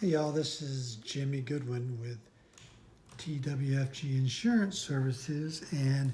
Hey y'all, this is Jimmy Goodwin with TWFG Insurance Services, and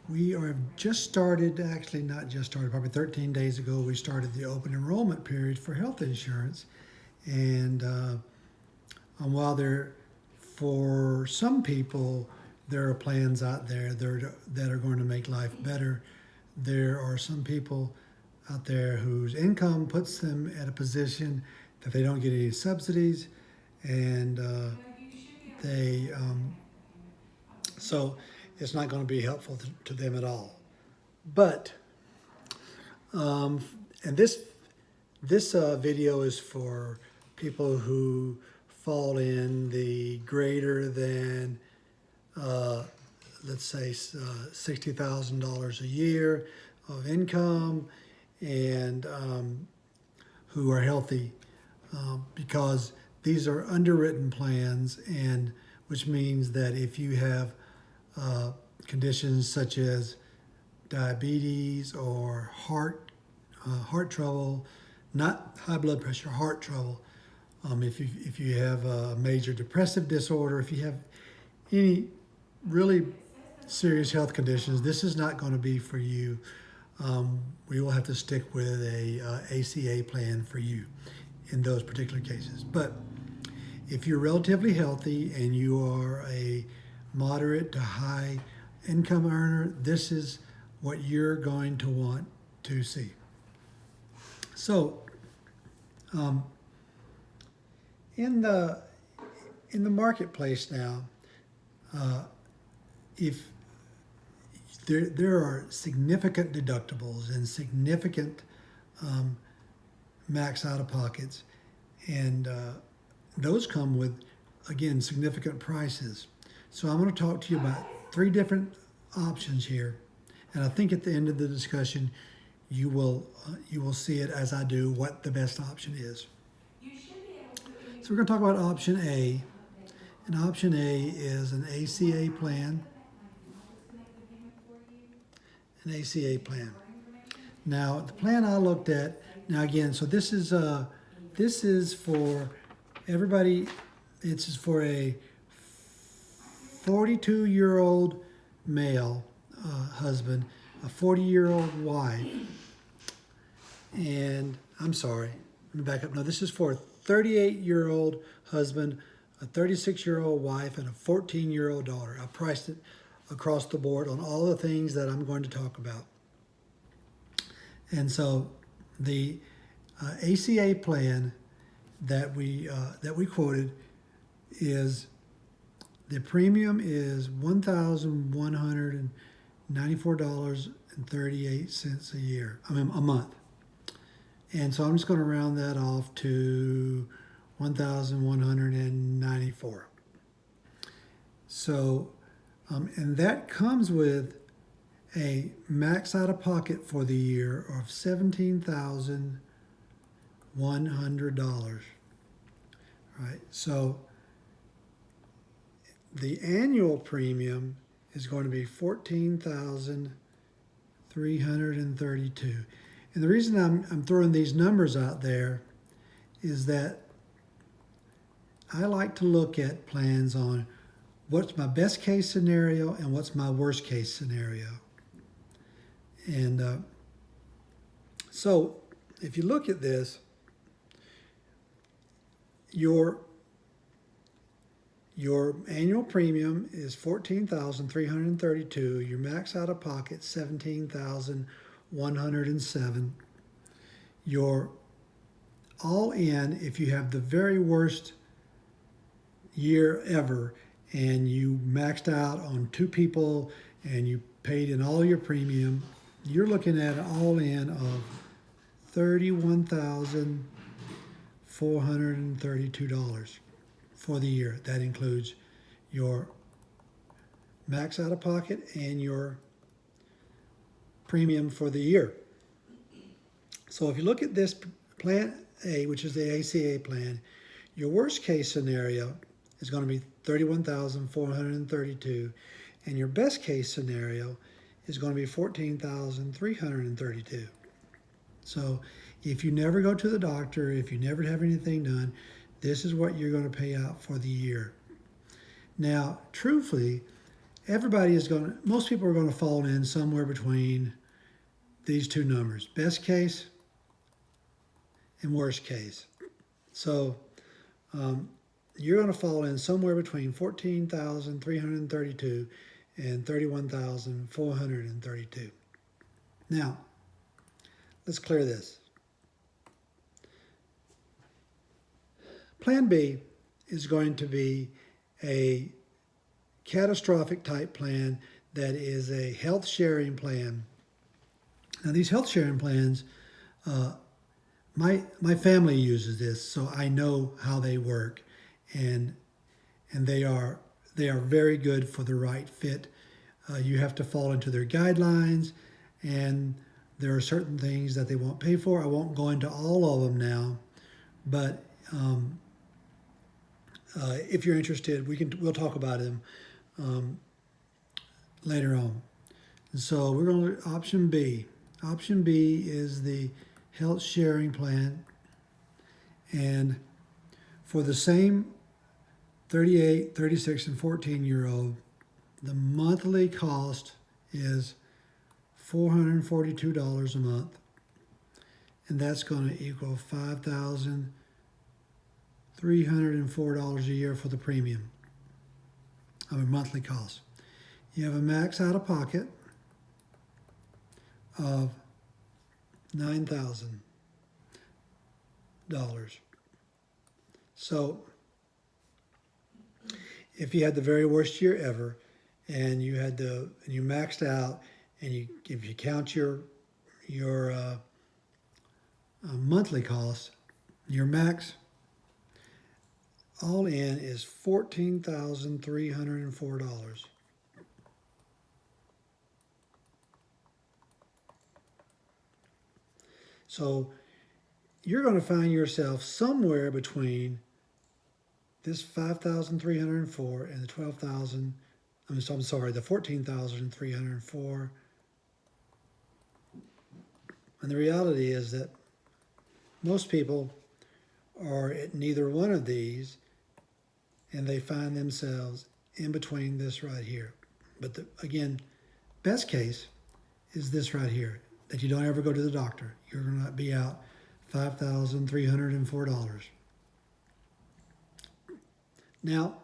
we are just started, actually not just started, probably 13 days ago, we started the open enrollment period for health insurance. And while for some people, there are plans out there that are going to make life better, there are some people out there whose income puts them at a position that they don't get any subsidies, and they so it's not going to be helpful to them at all. But and this video is for people who fall in the greater than let's say $60,000 a year of income, and who are healthy, because these are underwritten plans, and which means that if you have conditions such as diabetes or heart trouble, not high blood pressure, heart trouble, if you have a major depressive disorder, if you have any really serious health conditions, this is not going to be for you. We will have to stick with a ACA plan for you in those particular cases. But if you're relatively healthy and you are a moderate to high income earner, this is what you're going to want to see. So in the marketplace now, if there are significant deductibles and significant max out-of-pockets, and those come with, again, significant prices. So I'm going to talk to you about three different options here, and I think at the end of the discussion you will see it as I do what the best option is. So we're going to talk about option A, and option A is an ACA plan. An ACA plan. Now, the plan I looked at, now again, so this is for everybody. It's for a 42-year-old male husband, a 40-year-old wife, and I'm sorry, let me back up. No, this is for a 38-year-old husband, a 36-year-old wife, and a 14-year-old daughter. I priced it across the board on all the things that I'm going to talk about. And so the ACA plan that we quoted is, the premium is $1,194.38 a year, a month. And so I'm just going to round that off to 1,194. So and that comes with a max out-of-pocket for the year of $17,100. Right. So the annual premium is going to be $14,332. And the reason I'm throwing these numbers out there is that I like to look at plans on what's my best case scenario and what's my worst case scenario. And so if you look at this, your annual premium is $14,332. Your max out of pocket $17,107. Your all in, if you have the very worst year ever, and you maxed out on 2 people and you paid in all your premium, you're looking at an all-in of $31,432 for the year. That includes your max out-of-pocket and your premium for the year. So if you look at this plan A, which is the ACA plan, your worst case scenario is going to be $31,432, and your best case scenario is going to be $14,332. So if you never go to the doctor, if you never have anything done, this is what you're going to pay out for the year. Now, truthfully, most people are going to fall in somewhere between these two numbers, best case and worst case. So you're going to fall in somewhere between 14,332 and 31,432. Now, let's clear this. Plan B is going to be a catastrophic type plan that is a health sharing plan. Now, these health sharing plans, my family uses this, so I know how they work, and they are very good for the right fit. You have to fall into their guidelines, and there are certain things that they won't pay for. I won't go into all of them now, but if you're interested, we'll talk about them later on. And so we're going to option B. Option B is the health sharing plan, and for the same 38, 36, and 14-year-old, the monthly cost is $442 a month, and that's going to equal $5,304 a year for the premium of a monthly cost. You have a max out of pocket of $9,000. So if you had the very worst year ever, and you maxed out, and if you count your monthly cost, your max all in is $14,304. So you're going to find yourself somewhere between this 5,304 and the 12,000. I'm sorry, the 14,304. And the reality is that most people are at neither one of these, and they find themselves in between this right here. But again, best case is this right here, that you don't ever go to the doctor. You're going to be out $5,304. Now,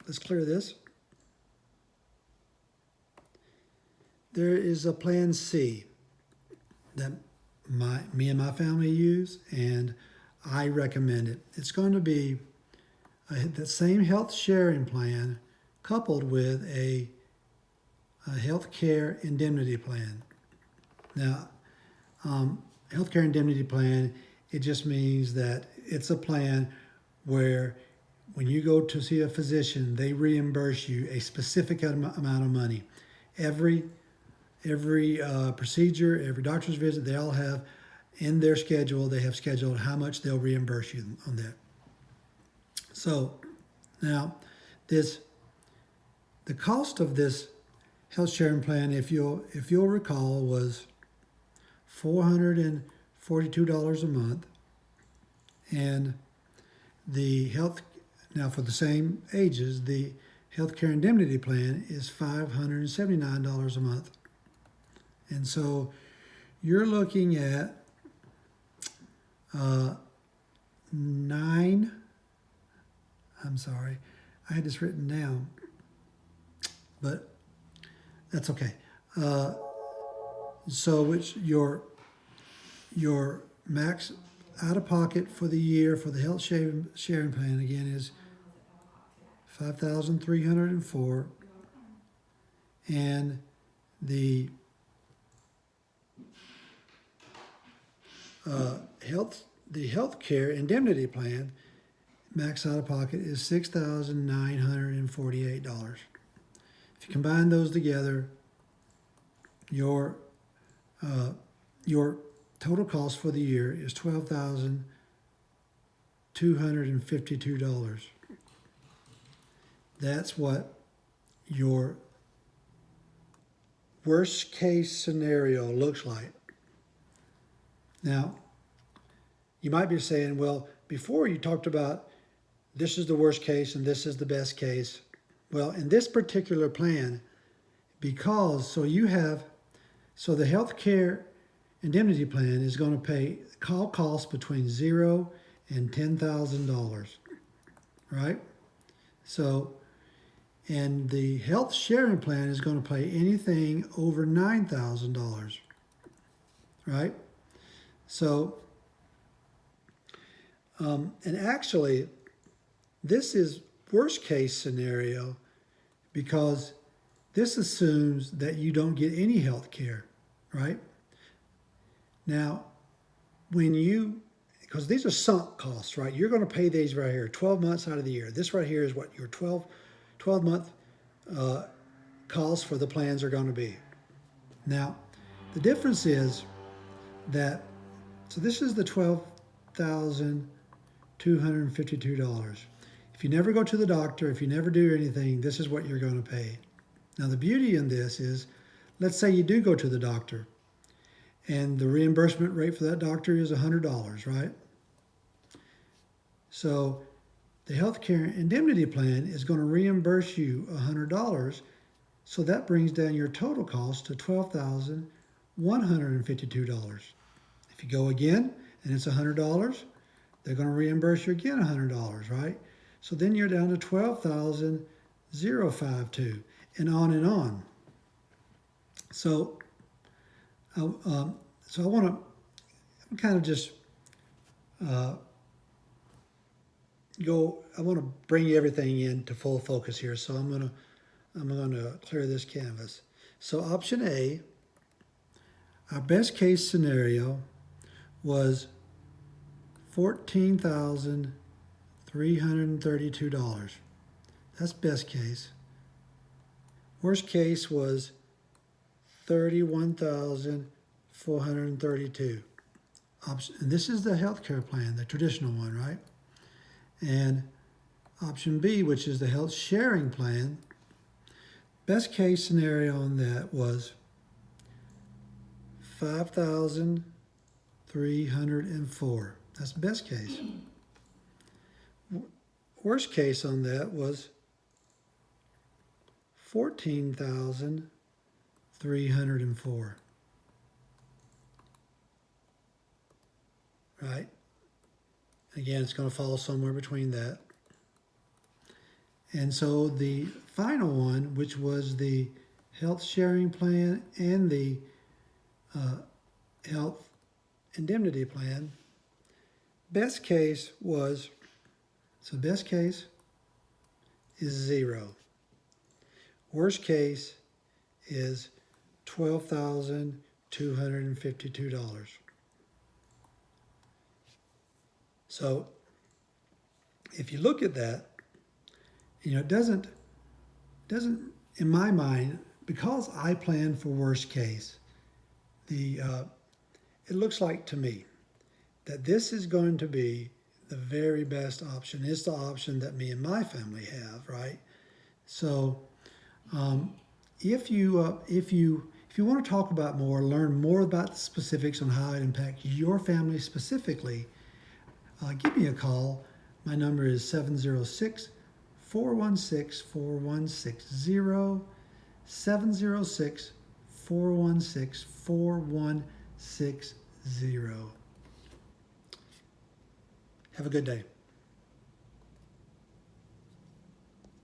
let's clear this. There is a plan C that me and my family use, and I recommend it. It's going to be the same health sharing plan coupled with a health care indemnity plan. Now, healthcare indemnity plan, it just means that it's a plan where when you go to see a physician, they reimburse you a specific amount of money. Every procedure, every doctor's visit, they all have in their schedule, they have scheduled how much they'll reimburse you on that. So now the cost of this health sharing plan, if you'll recall, was $442 a month, and now for the same ages, the healthcare indemnity plan is $579 a month. And so you're looking at I'm sorry, I had this written down, but that's okay. So which your max out of pocket for the year for the health sharing plan again is $5,304, and the healthcare indemnity plan max out of pocket is $6,948. If you combine those together, your total cost for the year is $12,252. That's what your worst case scenario looks like. Now, you might be saying, well, before you talked about this is the worst case and this is the best case. Well, in this particular plan, because so the healthcare indemnity plan is going to pay all costs between $0 and $10,000, right? So, and the health sharing plan is going to pay anything over $9,000, right? So, and actually, this is worst case scenario because this assumes that you don't get any health care, right? Now, because these are sunk costs, right? You're going to pay these right here, 12 months out of the year. This right here is what your 12-month costs for the plans are going to be. Now, the difference is that, so this is the $12,252. If you never go to the doctor, if you never do anything, this is what you're going to pay. Now, the beauty in this is, let's say you do go to the doctor, and the reimbursement rate for that doctor is $100, right? So the healthcare indemnity plan is going to reimburse you $100. So that brings down your total cost to $12,152. If you go again and it's $100, they're going to reimburse you again $100, right? So then you're down to $12,052, and on and on. So I want to kind of just I want to bring everything into full focus here. So I'm going to clear this canvas. So option A, our best case scenario was $14,332. That's best case. Worst case was $31,432. And this is the healthcare plan, the traditional one, right? And option B, which is the health sharing plan, best case scenario on that was $5,304. That's best case. Worst case on that was $14,304. Right? Again, it's going to fall somewhere between that. And so the final one, which was the health sharing plan and the health indemnity plan, best case was, so best case is $0. Worst case is $12,252. So if you look at that, it doesn't, in my mind, because I plan for worst case, it looks like to me that this is going to be the very best option. It's the option that me and my family have, right? So if you want to talk about more, learn more about the specifics on how it impacts your family specifically, give me a call. My number is 706-416-4160, 706-416-4160. Have a good day.